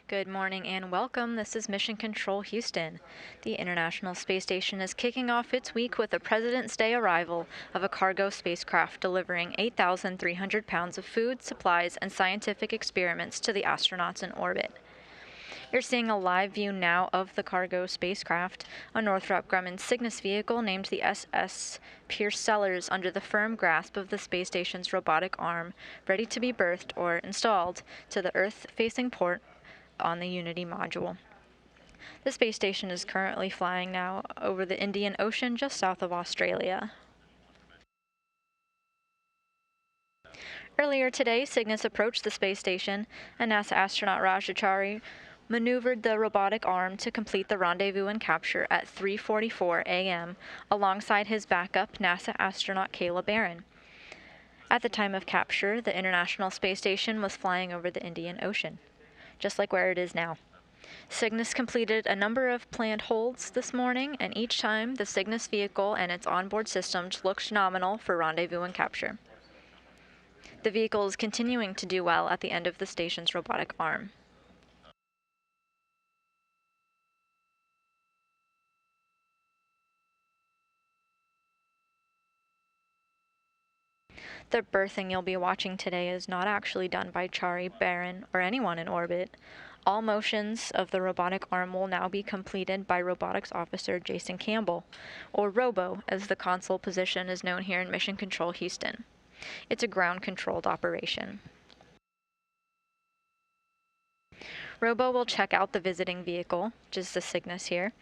Good morning and welcome. This is Mission Control Houston. The International Space Station is kicking off its week with the President's Day arrival of a cargo spacecraft delivering 8,300 pounds of food, supplies, and scientific experiments to the astronauts in orbit. You're seeing a live view now of the cargo spacecraft, a Northrop Grumman Cygnus vehicle named the SS Piers Sellers under the firm grasp of the space station's robotic arm, ready to be berthed or installed to the Earth-facing port on the Unity module. The space station is currently flying now over the Indian Ocean just south of Australia. Earlier today, Cygnus approached the space station, and NASA astronaut Rajachari maneuvered the robotic arm to complete the rendezvous and capture at 3:44 a.m. alongside his backup NASA astronaut Kayla Barron. At the time of capture, the International Space Station was flying over the Indian Ocean, just like where it is now. Cygnus completed a number of planned holds this morning, and each time the Cygnus vehicle and its onboard systems looked nominal for rendezvous and capture. The vehicle is continuing to do well at the end of the station's robotic arm. The berthing you'll be watching today is not actually done by Chari, Barron, or anyone in orbit. All motions of the robotic arm will now be completed by Robotics Officer Jason Campbell, or Robo, as the console position is known here in Mission Control Houston. It's a ground-controlled operation. Robo will check out the visiting vehicle, which is the Cygnus here,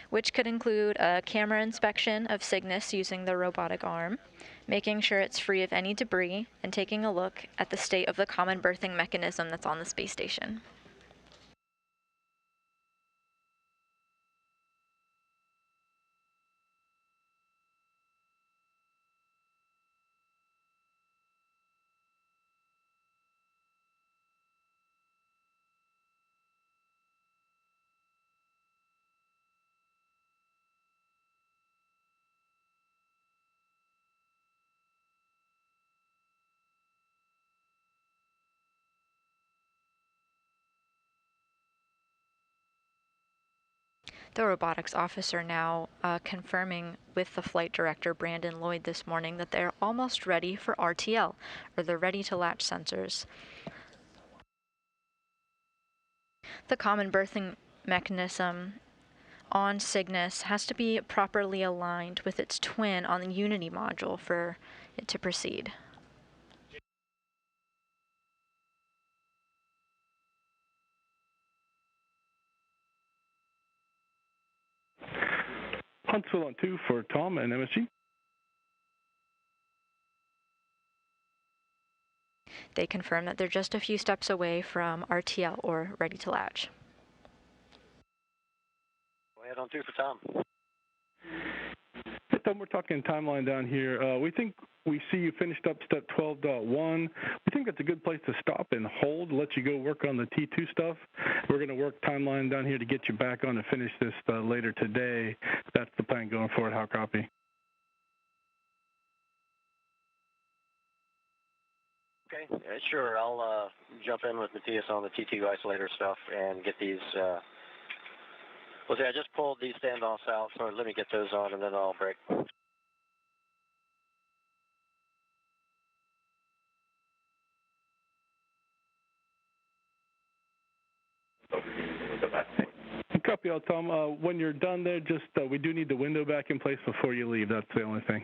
which could include a camera inspection of Cygnus using the robotic arm, making sure it's free of any debris, and taking a look at the state of the common berthing mechanism that's on the space station. The robotics officer now confirming with the flight director, Brandon Lloyd, this morning that they're almost ready for RTL, or the ready-to-latch sensors. The common berthing mechanism on Cygnus has to be properly aligned with its twin on the Unity module for it to proceed. Huntsville on 2 for Tom and MSG. They confirm that they're just a few steps away from RTL, or ready to latch. Go ahead on 2 for Tom. Hey, Tom, we're talking timeline down here. We think we see you finished up step 12.1. We think that's a good place to stop and hold, let you go work on the T2 stuff. We're going to work timeline down here to get you back on to finish this later today. That's the plan going forward. How copy? Okay, sure. I'll jump in with Matthias on the T2 isolator stuff and get these. Well, see, I just pulled these standoffs out, so let me get those on and then I'll break. Copy all, Tom. When you're done there, just we do need the window back in place before you leave. That's the only thing.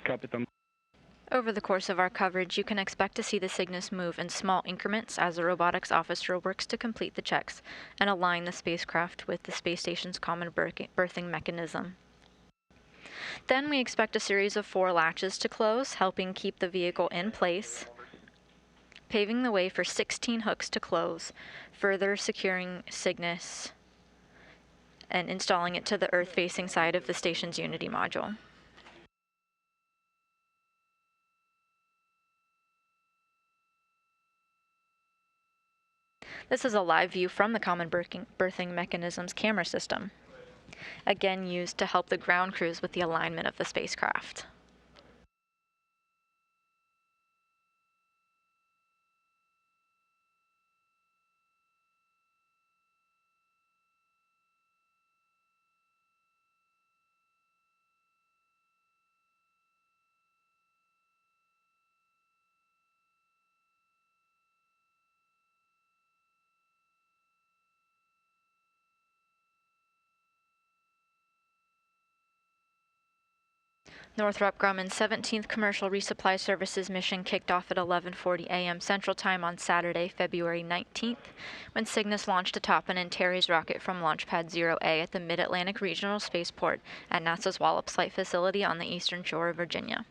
Copy, Tom. Over the course of our coverage, you can expect to see the Cygnus move in small increments as the robotics officer works to complete the checks and align the spacecraft with the space station's common berthing mechanism. Then we expect a series of 4 latches to close, helping keep the vehicle in place, paving the way for 16 hooks to close, further securing Cygnus and installing it to the Earth-facing side of the station's Unity module. This is a live view from the common berthing mechanism's camera system, again used to help the ground crews with the alignment of the spacecraft. Northrop Grumman's 17th Commercial Resupply Services mission kicked off at 11:40 a.m. Central Time on Saturday, February 19th, when Cygnus launched atop an Antares rocket from Launch Pad 0A at the Mid-Atlantic Regional Spaceport at NASA's Wallops Flight Facility on the eastern shore of Virginia.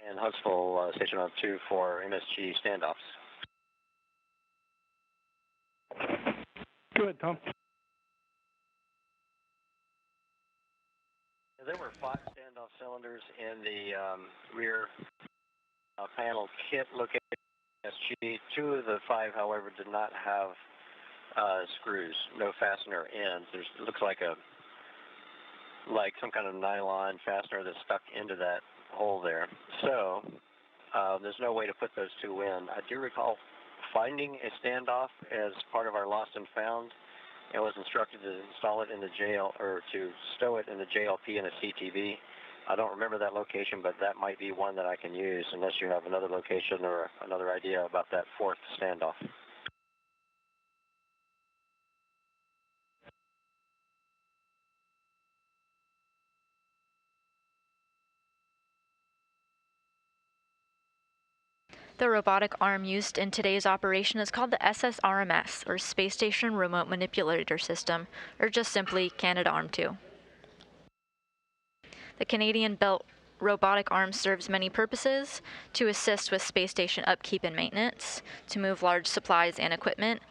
And Huntsville, station on 2 for MSG standoffs. Go ahead, Tom. There were 5 standoff cylinders in the rear panel kit located in MSG. 2 of the 5, however, did not have screws, no fastener ends. It looks like some kind of nylon fastener that's stuck into that hole there. So there's no way to put those 2 in. I do recall finding a standoff as part of our lost and found, and was instructed to install it in the or to stow it in the JLP and a CTV. I don't remember that location, but that might be one that I can use unless you have another location or another idea about that 4th standoff. The robotic arm used in today's operation is called the SSRMS, or Space Station Remote Manipulator System, or just simply Canadarm2. The Canadian-built robotic arm serves many purposes: to assist with space station upkeep and maintenance, to move large supplies and equipment,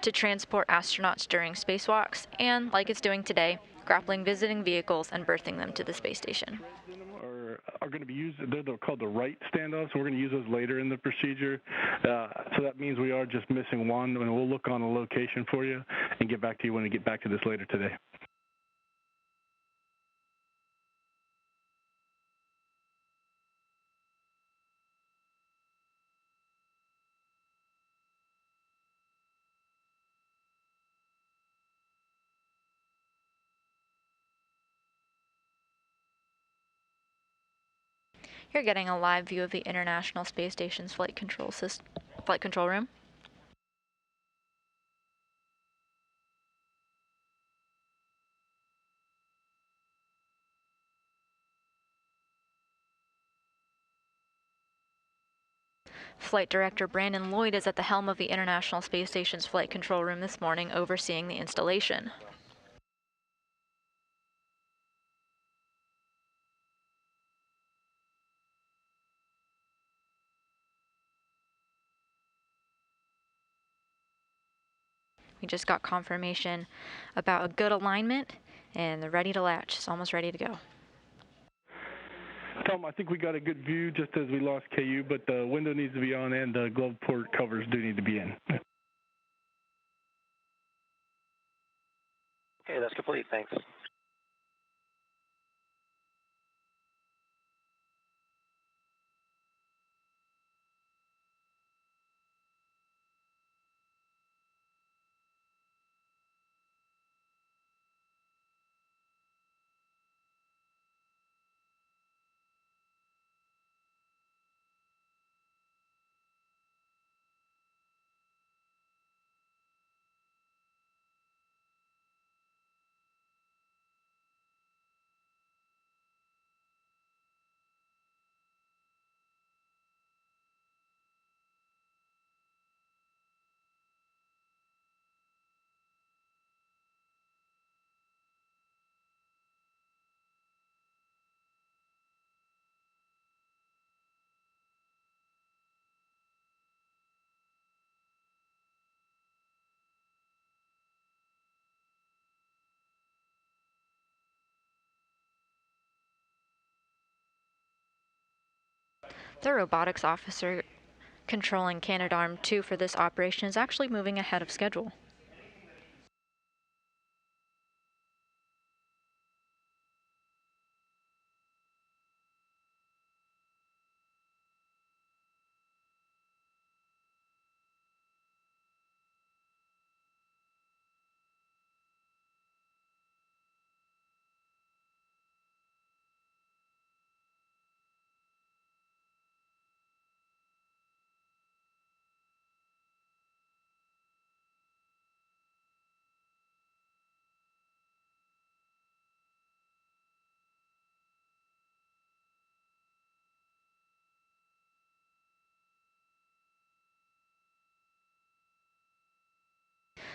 to transport astronauts during spacewalks, and, like it's doing today, grappling visiting vehicles and berthing them to the space station. Are going to be used, they're called the right standoffs, so we're going to use those later in the procedure. So that means we are just missing one, and we'll look on a location for you and get back to you when we get back to this later today. You're getting a live view of the International Space Station's flight control room. Flight Director Brandon Lloyd is at the helm of the International Space Station's flight control room this morning, overseeing the installation. We just got confirmation about a good alignment, and they're ready to latch. It's almost ready to go. Tom, I think we got a good view just as we lost KU, but the window needs to be on and the glove port covers do need to be in. Okay, that's complete. Thanks. The robotics officer controlling Canadarm2 for this operation is actually moving ahead of schedule.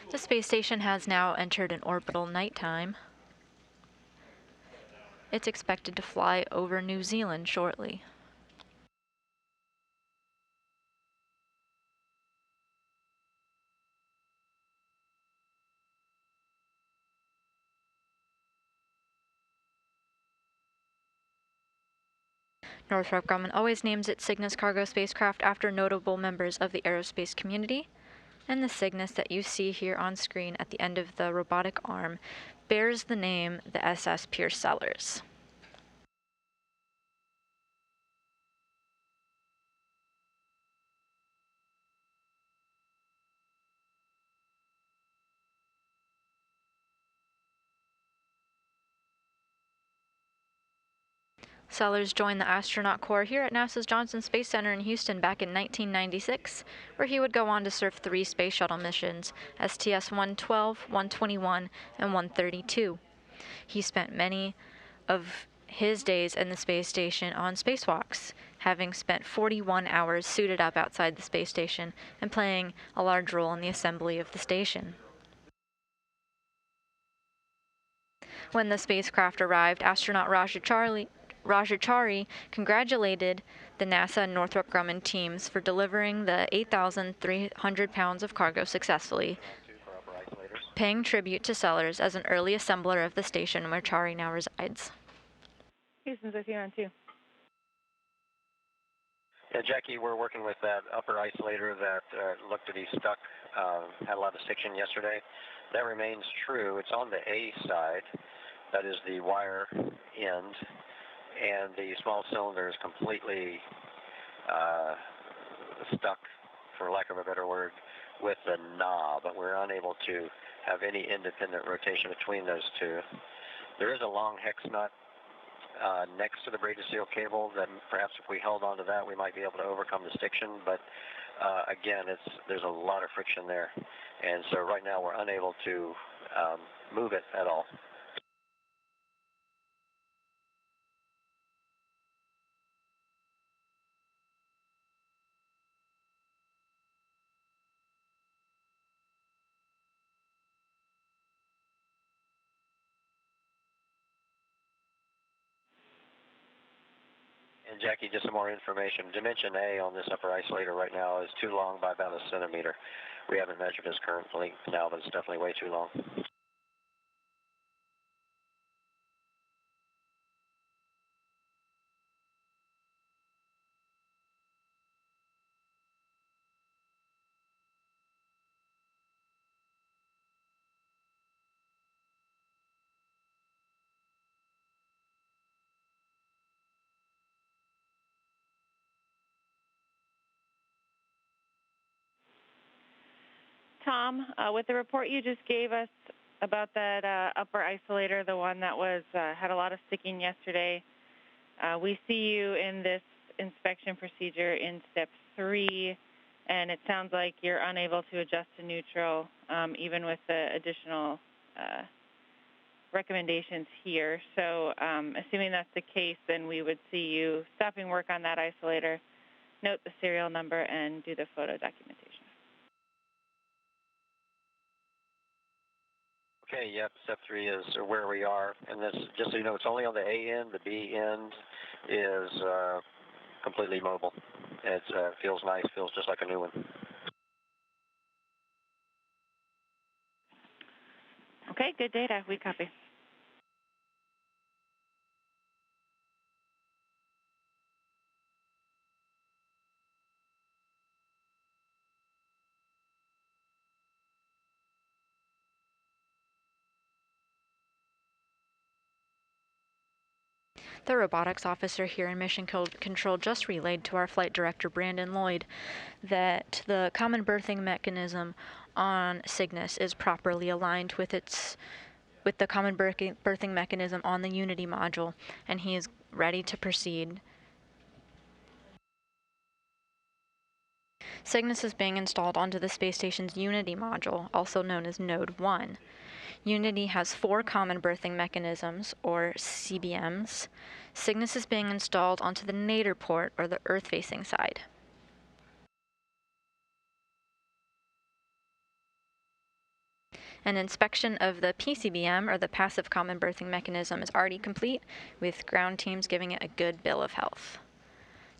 The space station has now entered an orbital nighttime. It's expected to fly over New Zealand shortly. Northrop Grumman always names its Cygnus cargo spacecraft after notable members of the aerospace community, and the Cygnus that you see here on screen at the end of the robotic arm bears the name the SS Piers Sellers. Sellers joined the astronaut corps here at NASA's Johnson Space Center in Houston back in 1996, where he would go on to serve 3 space shuttle missions, STS-112, 121, and 132. He spent many of his days in the space station on spacewalks, having spent 41 hours suited up outside the space station and playing a large role in the assembly of the station. When the spacecraft arrived, astronaut Rajachari congratulated the NASA and Northrop Grumman teams for delivering the 8,300 pounds of cargo successfully, paying tribute to Sellers as an early assembler of the station where Chari now resides. Houston's with you on 2. Yeah, Jackie, we're working with that upper isolator that looked to be stuck, had a lot of stiction yesterday. That remains true. It's on the A side. That is the wire end. And the small cylinder is completely stuck, for lack of a better word, with the knob. But we're unable to have any independent rotation between those two. There is a long hex nut next to the braided steel cable that perhaps if we held onto that we might be able to overcome the stiction, but again there's a lot of friction there, and so right now we're unable to move it at all. And Jackie, just some more information. Dimension A on this upper isolator right now is too long by about 1 centimeter. We haven't measured his current length now, but it's definitely way too long. Tom, with the report you just gave us about that upper isolator, the one that was had a lot of sticking yesterday, we see you in this inspection procedure in step 3, and it sounds like you're unable to adjust to neutral, even with the additional recommendations here. So assuming that's the case, then we would see you stopping work on that isolator, note the serial number, and do the photo documentation. Okay, yep, step 3 is where we are, and this, just so you know, it's only on the A end. The B end is completely mobile. It feels nice, feels just like a new one. Okay, good data. We copy. The robotics officer here in Mission Control just relayed to our flight director, Brandon Lloyd, that the common berthing mechanism on Cygnus is properly aligned with the common berthing mechanism on the Unity module, and he is ready to proceed. Cygnus is being installed onto the space station's Unity module, also known as Node 1. Unity has 4 common berthing mechanisms, or CBMs. Cygnus is being installed onto the nadir port, or the Earth-facing side. An inspection of the PCBM, or the Passive Common Berthing Mechanism, is already complete, with ground teams giving it a good bill of health.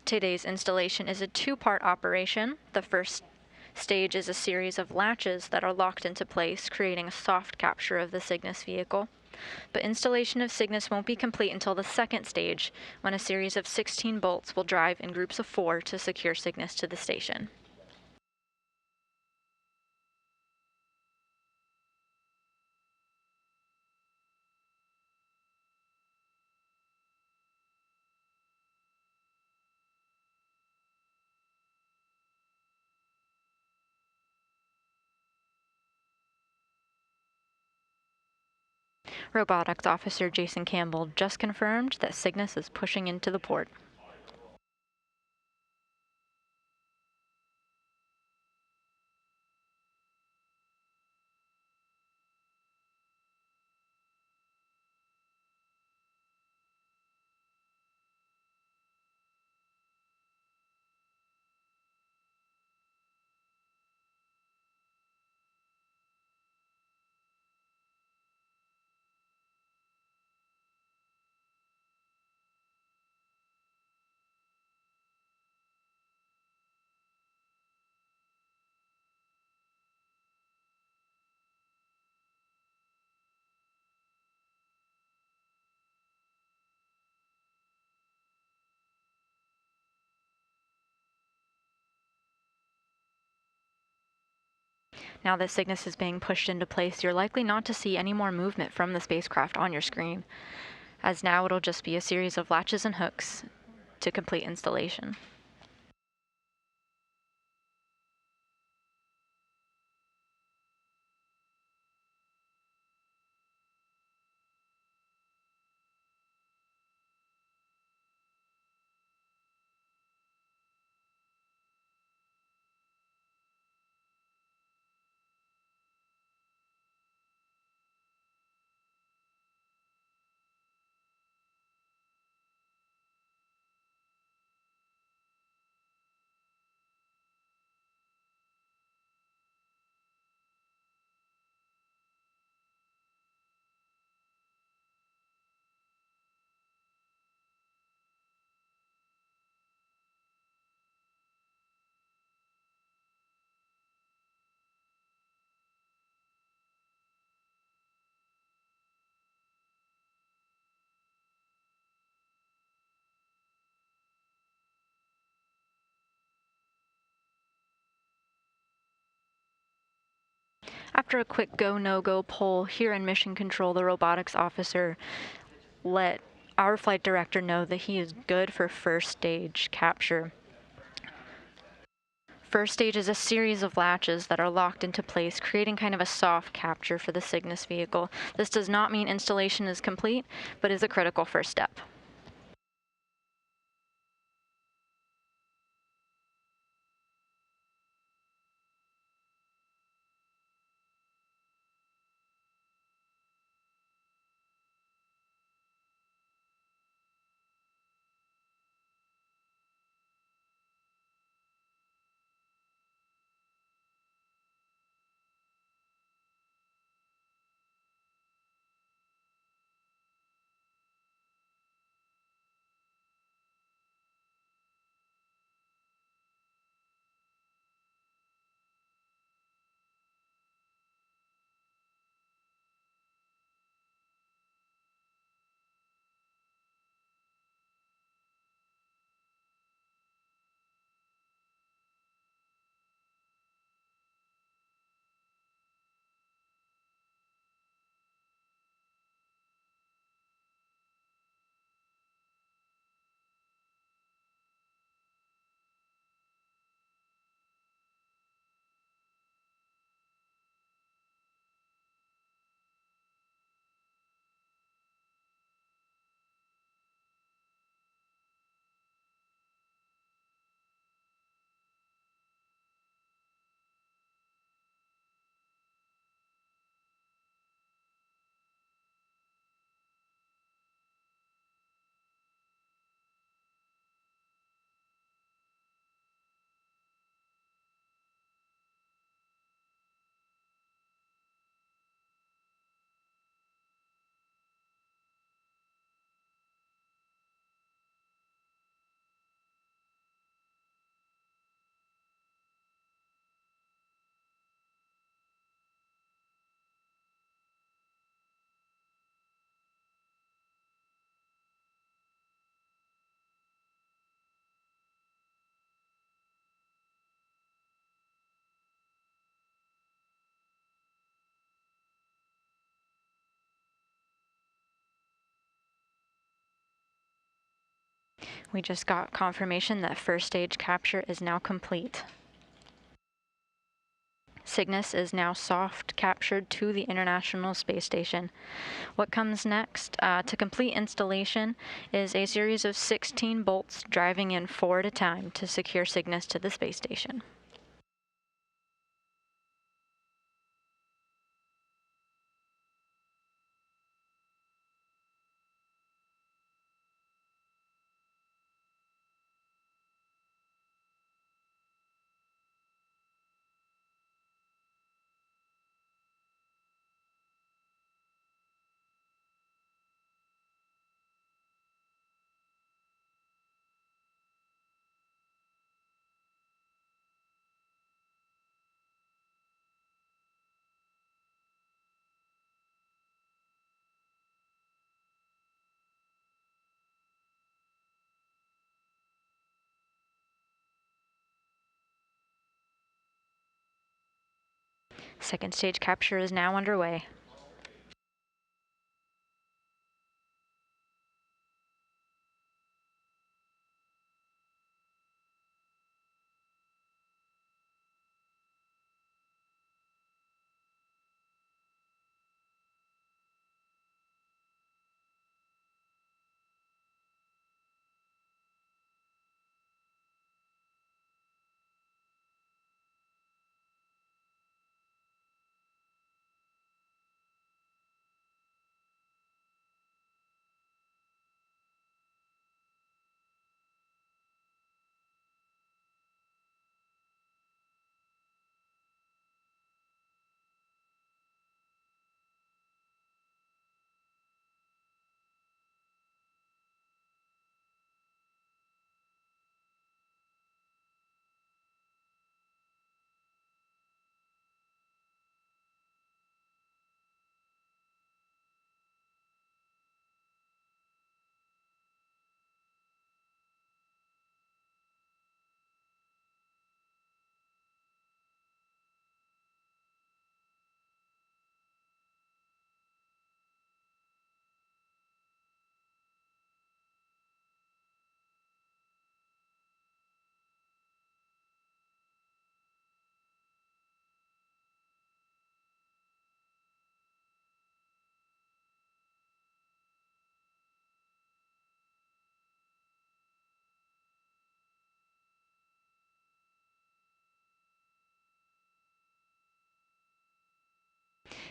Today's installation is a two-part operation. The first stage is a series of latches that are locked into place, creating a soft capture of the Cygnus vehicle. But installation of Cygnus won't be complete until the second stage, when a series of 16 bolts will drive in groups of 4 to secure Cygnus to the station. Robotics Officer Jason Campbell just confirmed that Cygnus is pushing into the port. Now that Cygnus is being pushed into place, you're likely not to see any more movement from the spacecraft on your screen, as now it'll just be a series of latches and hooks to complete installation. After a quick go-no-go poll here in Mission Control, the robotics officer let our flight director know that he is good for first stage capture. First stage is a series of latches that are locked into place, creating kind of a soft capture for the Cygnus vehicle. This does not mean installation is complete, but is a critical first step. We just got confirmation that first stage capture is now complete. Cygnus is now soft captured to the International Space Station. What comes next to complete installation is a series of 16 bolts driving in 4 at a time to secure Cygnus to the space station. Second stage capture is now underway.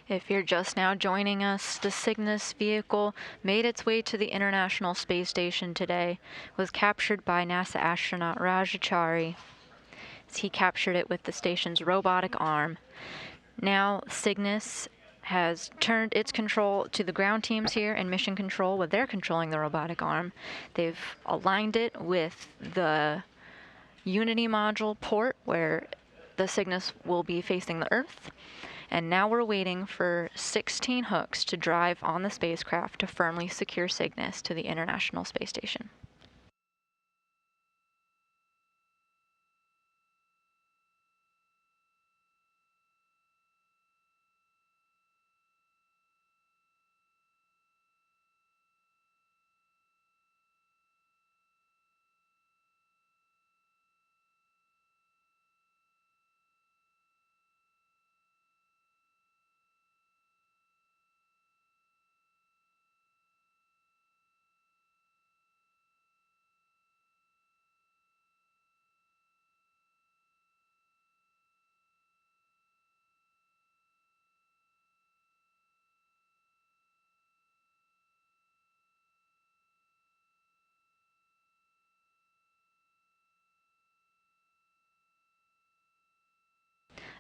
If you're just now joining us, the Cygnus vehicle made its way to the International Space Station today, was captured by NASA astronaut Raj Achari. He captured it with the station's robotic arm. Now Cygnus has turned its control to the ground teams here in Mission Control, where they're controlling the robotic arm. They've aligned it with the Unity module port, where the Cygnus will be facing the Earth. And now we're waiting for 16 hooks to drive on the spacecraft to firmly secure Cygnus to the International Space Station.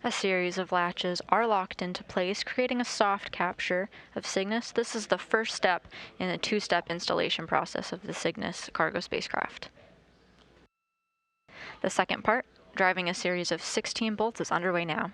A series of latches are locked into place, creating a soft capture of Cygnus. This is the first step in the two-step installation process of the Cygnus cargo spacecraft. The second part, driving a series of 16 bolts, is underway now.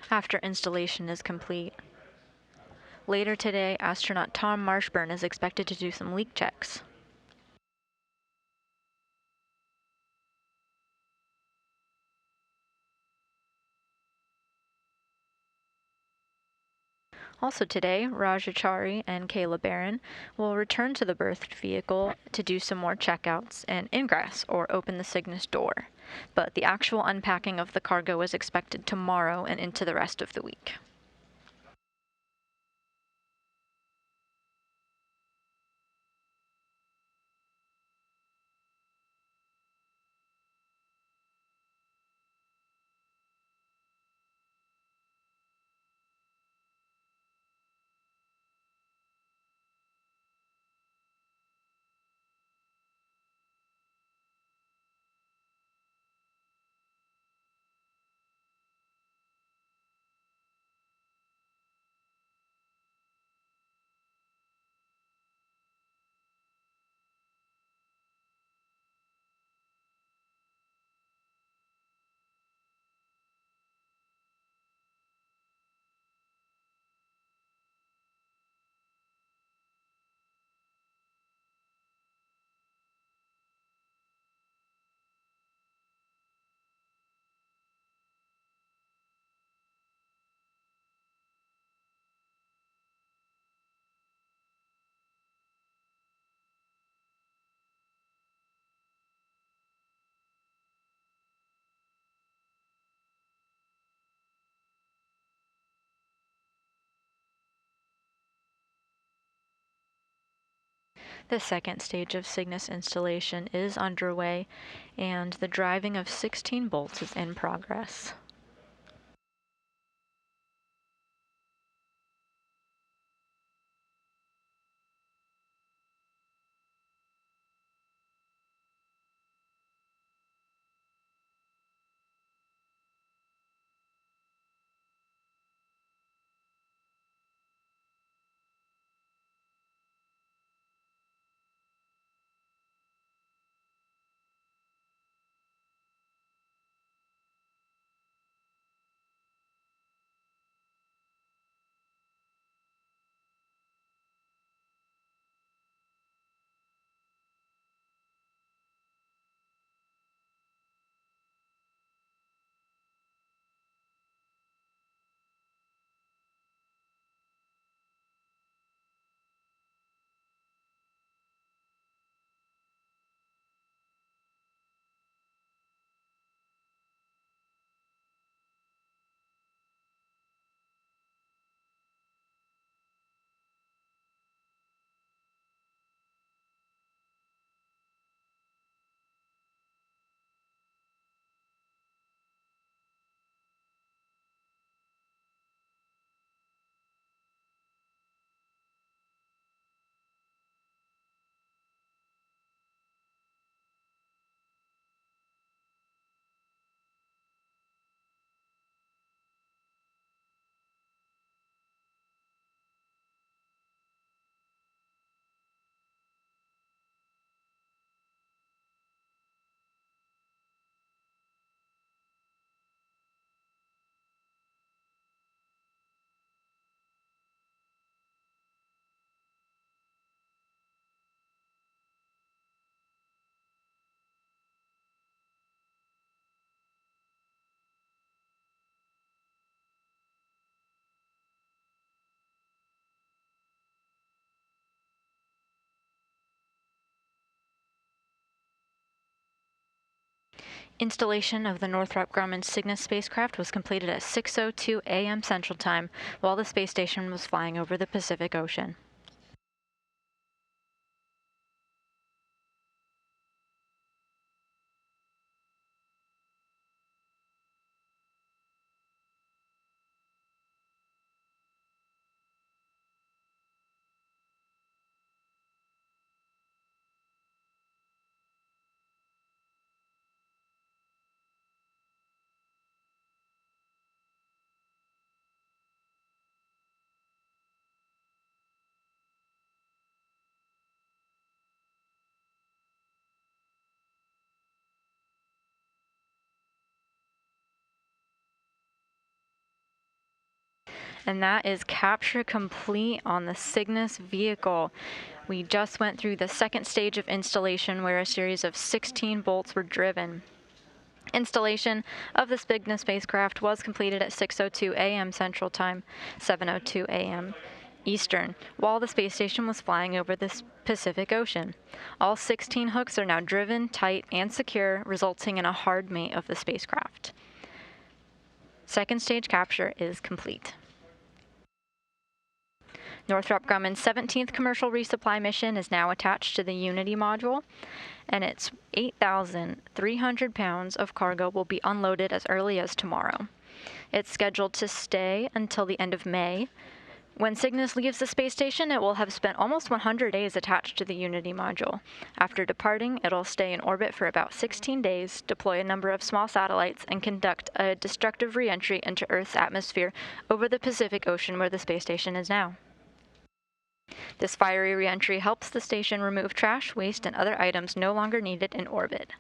after installation is complete. Later today, astronaut Tom Marshburn is expected to do some leak checks. Also today, Rajachari and Kayla Barron will return to the berthed vehicle to do some more checkouts and ingress or open the Cygnus door. But the actual unpacking of the cargo is expected tomorrow and into the rest of the week. The second stage of Cygnus installation is underway, and the driving of 16 bolts is in progress. Installation of the Northrop Grumman Cygnus spacecraft was completed at 6:02 a.m. Central Time while the space station was flying over the Pacific Ocean. And that is capture complete on the Cygnus vehicle. We just went through the second stage of installation where a series of 16 bolts were driven. Installation of the Cygnus spacecraft was completed at 6:02 a.m. Central Time, 7:02 a.m. Eastern, while the space station was flying over the Pacific Ocean. All 16 hooks are now driven, tight, and secure, resulting in a hard mate of the spacecraft. Second stage capture is complete. Northrop Grumman's 17th commercial resupply mission is now attached to the Unity module, and its 8,300 pounds of cargo will be unloaded as early as tomorrow. It's scheduled to stay until the end of May. When Cygnus leaves the space station, it will have spent almost 100 days attached to the Unity module. After departing, it'll stay in orbit for about 16 days, deploy a number of small satellites, and conduct a destructive re-entry into Earth's atmosphere over the Pacific Ocean where the space station is now. This fiery re-entry helps the station remove trash, waste, and other items no longer needed in orbit.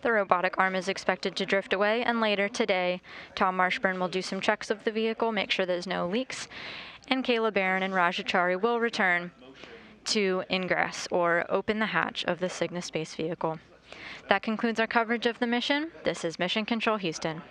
The robotic arm is expected to drift away, and later today, Tom Marshburn will do some checks of the vehicle, make sure there's no leaks, and Kayla Barron and Rajachari will return to ingress, or open the hatch of the Cygnus space vehicle. That concludes our coverage of the mission. This is Mission Control Houston.